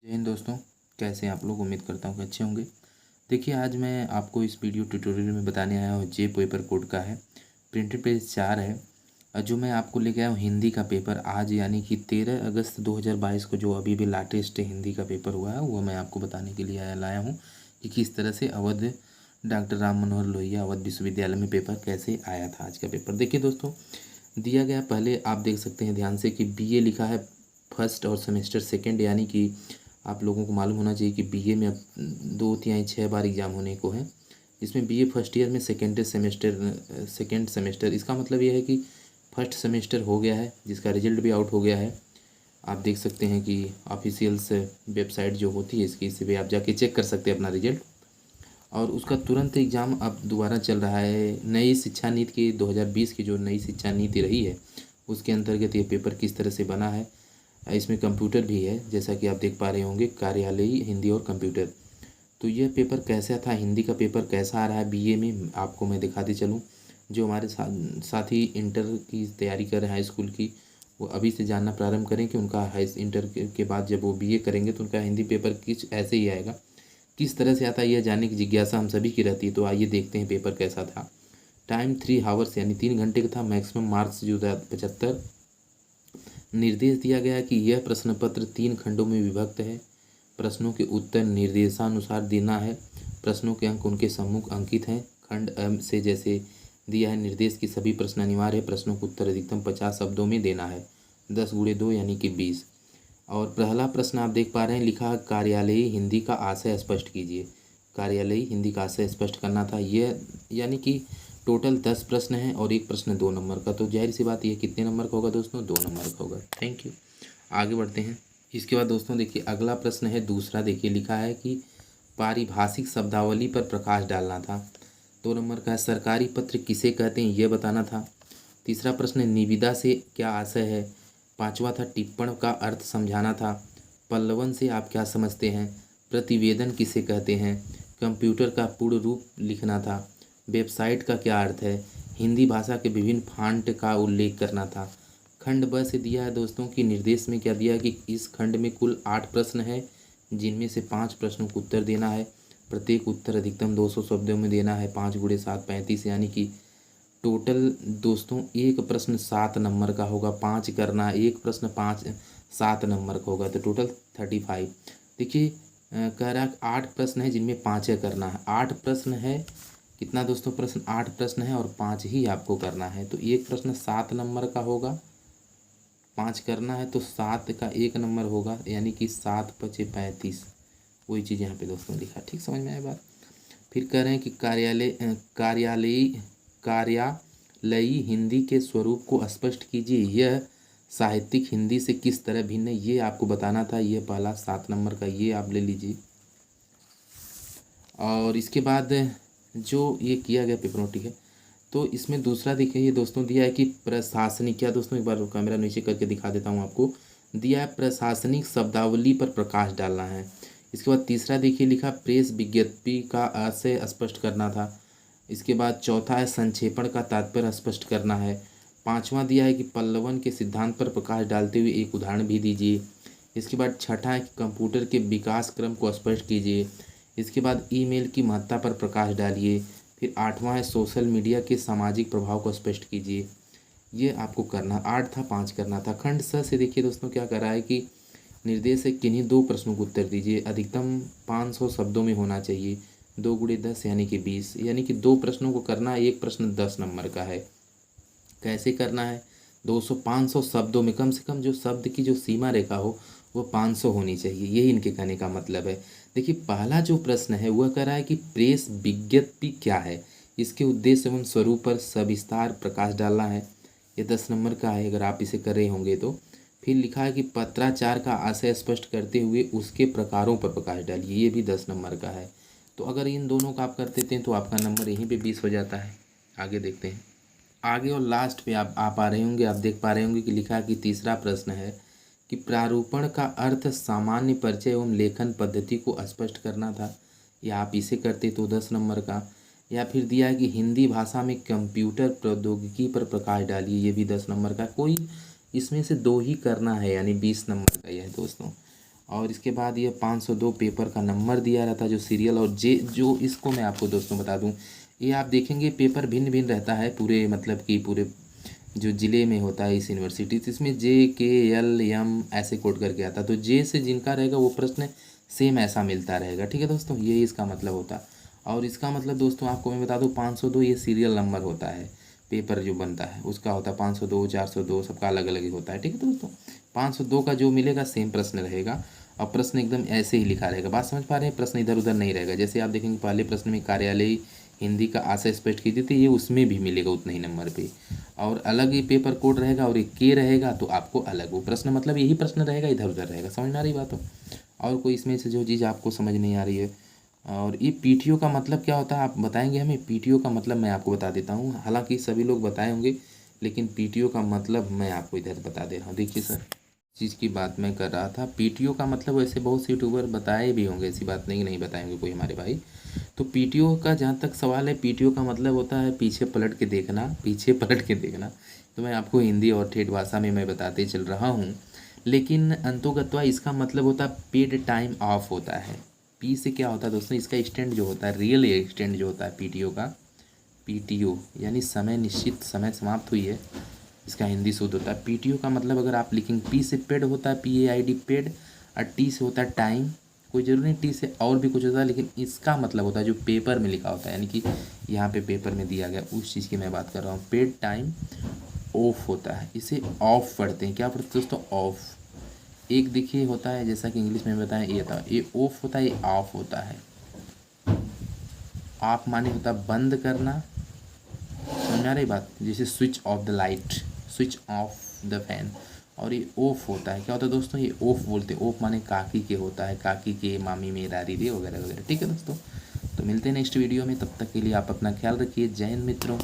जय हिंद दोस्तों, कैसे हैं आप लोग। उम्मीद करता हूँ कि अच्छे होंगे। देखिए, आज मैं आपको इस वीडियो ट्यूटोरियल में बताने आया हूँ जे पेपर कोड का है। प्रिंटेड पेज 4 है जो मैं आपको लेके आया हूँ हिंदी का पेपर। आज यानी कि 13 अगस्त 2022 को जो अभी भी लेटेस्ट हिंदी का पेपर हुआ है वो मैं आपको बताने के लिए लाया हूँ कि किस तरह से अवध डॉक्टर राम मनोहर लोहिया अवध विश्वविद्यालय में पेपर कैसे आया था। आज का पेपर देखिए दोस्तों, दिया गया पहले आप देख सकते हैं ध्यान से कि बीए लिखा है फर्स्ट और सेमेस्टर सेकंड, यानी कि आप लोगों को मालूम होना चाहिए कि बीए में अब 2 तिहाई 6 बार एग्ज़ाम होने को है। इसमें बीए फर्स्ट ईयर में सेकेंड सेमेस्टर इसका मतलब ये है कि फर्स्ट सेमेस्टर हो गया है, जिसका रिजल्ट भी आउट हो गया है। आप देख सकते हैं कि ऑफिशियल्स वेबसाइट जो होती है इसकी, इसे भी आप जाके चेक कर सकते हैं अपना रिजल्ट। और उसका तुरंत एग्ज़ाम अब दोबारा चल रहा है। नई शिक्षा नीति की 2020 की जो नई शिक्षा नीति रही है उसके अंतर्गत ये पेपर किस तरह से बना है। इसमें कंप्यूटर भी है, जैसा कि आप देख पा रहे होंगे, कार्यालयी हिंदी और कंप्यूटर। तो यह पेपर कैसा था, हिंदी का पेपर कैसा आ रहा है बीए में, आपको मैं दिखाते चलूँ। जो हमारे साथी इंटर की तैयारी कर रहे हैं हाई स्कूल की, वो अभी से जानना प्रारंभ करें कि उनका हाई इंटर के बाद जब वो बीए करेंगे तो उनका हिंदी पेपर किस ऐसे ही आएगा, किस तरह से आता है, यह जानने की जिज्ञासा हम सभी की रहती है। तो आइए देखते हैं पेपर कैसा था। टाइम 3 आवर्स यानी 3 घंटे का था। मैक्सिमम मार्क्स जो था 75। निर्देश दिया गया है कि यह प्रश्न पत्र 3 खंडों में विभक्त है। प्रश्नों के उत्तर निर्देशानुसार देना है। प्रश्नों के अंक उनके सम्मुख अंकित हैं। खंड अ से जैसे दिया है, निर्देश की सभी प्रश्न अनिवार्य है। प्रश्नों का उत्तर अधिकतम 50 शब्दों में देना है, 10 × 2 यानी कि 20। और पहला प्रश्न आप देख पा रहे हैं, लिखा कार्यालयी हिंदी का आशय स्पष्ट कीजिए। कार्यालयी हिंदी का आशय स्पष्ट करना था। यह यानी कि टोटल 10 प्रश्न हैं और एक प्रश्न 2 नंबर का। तो जाहिर सी बात, ये कितने नंबर का होगा दोस्तों, 2 नंबर का होगा। Thank you. आगे बढ़ते हैं। इसके बाद दोस्तों देखिए, अगला प्रश्न है दूसरा। देखिए लिखा है कि पारिभाषिक शब्दावली पर प्रकाश डालना था। 2 नंबर का है, सरकारी पत्र किसे कहते हैं यह बताना था। तीसरा प्रश्न, निविदा से क्या आशय है। पांचवा था, टिप्पण का अर्थ समझाना था। पल्लवन से आप क्या समझते हैं। प्रतिवेदन किसे कहते हैं। कंप्यूटर का पूर्ण रूप लिखना था। वेबसाइट का क्या अर्थ है। हिंदी भाषा के विभिन्न फॉन्ट का उल्लेख करना था। खंड ब से दिया है दोस्तों कि निर्देश में क्या दिया है कि इस खंड में कुल 8 प्रश्न है, जिनमें से 5 प्रश्नों को उत्तर देना है। प्रत्येक उत्तर अधिकतम 200 शब्दों में देना है। 5 × 7 35, यानी कि टोटल दोस्तों एक प्रश्न 7 नंबर का होगा। 5 करना है, एक प्रश्न 7 नंबर का होगा, तो टोटल 35। देखिए कह रहा है 8 प्रश्न है जिनमें 5 करना है। 8 प्रश्न है, कितना दोस्तों प्रश्न, 8 प्रश्न है और 5 ही आपको करना है। तो एक प्रश्न 7 नंबर का होगा, 5 करना है तो 7 का 1 नंबर होगा, यानी कि 7 × 5 = 35। वही चीज़ यहाँ पे दोस्तों लिखा, ठीक समझ में आया बात। फिर कह रहे हैं कि कार्यालयी हिंदी के स्वरूप को स्पष्ट कीजिए। यह साहित्यिक हिंदी से किस तरह भिन्न है, ये आपको बताना था। ये पहला 7 नंबर का, ये आप ले लीजिए। और इसके बाद जो ये किया गया पेपर नोट, ठीक है। तो इसमें दूसरा देखिए दोस्तों दिया है कि प्रशासनिक, क्या दोस्तों एक बार कैमरा नीचे करके दिखा देता हूँ आपको। दिया है प्रशासनिक शब्दावली पर प्रकाश डालना है। इसके बाद तीसरा देखिए लिखा, प्रेस विज्ञप्ति का आशय स्पष्ट करना था। इसके बाद चौथा है, संक्षेपण का तात्पर्य स्पष्ट करना है। पांचवा दिया है कि पल्लवन के सिद्धांत पर प्रकाश डालते हुए एक उदाहरण भी दीजिए। इसके बाद छठा है कि कंप्यूटर के विकास क्रम को स्पष्ट कीजिए। इसके बाद ईमेल की महत्ता पर प्रकाश डालिए। फिर 8वां है, सोशल मीडिया के सामाजिक प्रभाव को स्पष्ट कीजिए। ये आपको करना, 8 था, 5 करना था। खंड स से देखिए दोस्तों क्या कर रहा है कि निर्देश है किन्हीं 2 प्रश्नों को उत्तर दीजिए। अधिकतम 500 शब्दों में होना चाहिए। 2 × 10 यानी कि 20, यानी कि 2 प्रश्नों को करना है। एक प्रश्न 10 नंबर का है। कैसे करना है, 500 शब्दों में, कम से कम जो शब्द की जो सीमा रेखा हो वो 500 होनी चाहिए। यही इनके कहने का मतलब है। देखिए पहला जो प्रश्न है वह कह रहा है कि प्रेस विज्ञप्ति क्या है, इसके उद्देश्य एवं स्वरूप पर सविस्तार प्रकाश डालना है। ये 10 नंबर का है अगर आप इसे कर रहे होंगे तो। फिर लिखा है कि पत्राचार का आशय स्पष्ट करते हुए उसके प्रकारों पर प्रकाश डालिए। ये भी 10 नंबर का है। तो अगर इन दोनों का आप कर देते हैं तो आपका नंबर यहीं पे 20 हो जाता है। आगे देखते हैं। आगे और लास्ट पे आप पा रहे होंगे, आप देख पा रहे होंगे कि लिखा है कि तीसरा प्रश्न है कि प्रारूपण का अर्थ सामान्य परिचय एवं लेखन पद्धति को स्पष्ट करना था। या आप इसे करते तो 10 नंबर का। या फिर दिया है कि हिंदी भाषा में कंप्यूटर प्रौद्योगिकी पर प्रकाश डालिए। ये भी 10 नंबर का। कोई इसमें से 2 ही करना है, यानी 20 नंबर का यह है दोस्तों। और इसके बाद ये 502 पेपर का नंबर दिया रहता है जो सीरियल, और जे जो इसको मैं आपको दोस्तों बता दूं, ये आप देखेंगे पेपर भिन्न भिन्न रहता है पूरे, मतलब कि पूरे जो ज़िले में होता है इस यूनिवर्सिटी, तो इसमें JKLM ऐसे कोड करके आता है। तो जे से जिनका रहेगा वो प्रश्न सेम ऐसा मिलता रहेगा, ठीक है दोस्तों, ये इसका मतलब होता। और इसका मतलब दोस्तों आपको मैं बता दूं 502 ये सीरियल नंबर होता है, पेपर जो बनता है उसका होता है 502 402 सबका अलग अलग ही होता है, ठीक है दोस्तों। 502 का जो मिलेगा सेम प्रश्न रहेगा, और प्रश्न एकदम ऐसे ही लिखा रहेगा। बात समझ पा रहे हैं, प्रश्न इधर उधर नहीं रहेगा। जैसे आप देखेंगे पहले प्रश्न में कार्यालय हिंदी का आशय स्पष्ट कीजिए, तो ये उसमें भी मिलेगा उतना ही नंबर पे, और अलग ही पेपर कोड रहेगा, और एक के रहेगा तो आपको अलग वो प्रश्न, मतलब यही प्रश्न रहेगा, इधर उधर रहेगा। समझ में आ रही बात हो? और कोई इसमें से जो चीज़ आपको समझ नहीं आ रही है? और ये PTO का मतलब क्या होता है आप बताएंगे हमें? PTO का मतलब मैं आपको बता देता हूँ, हालांकि सभी लोग बताए होंगे, लेकिन PTO का मतलब मैं आपको इधर बता दे रहा हूँ। देखिए सर, चीज़ की बात मैं कर रहा था, PTO का मतलब वैसे बहुत से यूट्यूबर बताए भी होंगे, ऐसी बात नहीं कि नहीं बताएंगे कोई हमारे भाई। तो PTO का जहाँ तक सवाल है, PTO का मतलब होता है पीछे पलट के देखना, पीछे पलट के देखना। तो मैं आपको हिंदी और ठेठ भाषा में मैं बताते चल रहा हूँ, लेकिन अंतोगत्वा इसका मतलब होता है पेड टाइम ऑफ होता है। पी से क्या होता है दोस्तों, इसका एक्सटेंड जो होता है, रियल एक्सटेंड जो होता है PTO का, PTO यानी समय निश्चित, समय समाप्त हुई है, इसका हिंदी शुद्ध होता है। PTO का मतलब अगर आप लिखेंगे, P से पेड होता है, PAID पेड, और T से होता है टाइम, कोई जरूरी नहीं T से और भी कुछ होता है, लेकिन इसका मतलब होता है जो पेपर में लिखा होता है, यानी कि यहाँ पे पेपर में दिया गया उस चीज़ की मैं बात कर रहा हूँ। पेड टाइम ऑफ होता है, इसे ऑफ पढ़ते हैं। क्या पढ़ते हैं दोस्तों? ऑफ। एक देखिए होता है, जैसा कि इंग्लिश में बताएं, ये था, ये ऑफ होता है, ये ऑफ होता है। ऑफ माने होता है बंद करना, समझ में आ रही बात? जैसे switch off the light, switch off the fan. और ये ऑफ होता है, क्या होता है दोस्तों? ये ऑफ बोलते हैं। ऑफ माने काकी के होता है, काकी के, मामी मेरा रे वगैरह वगैरह, ठीक है दोस्तों। तो मिलते हैं नेक्स्ट वीडियो में, तब तक के लिए आप अपना ख्याल रखिए। जय हिंद मित्रों।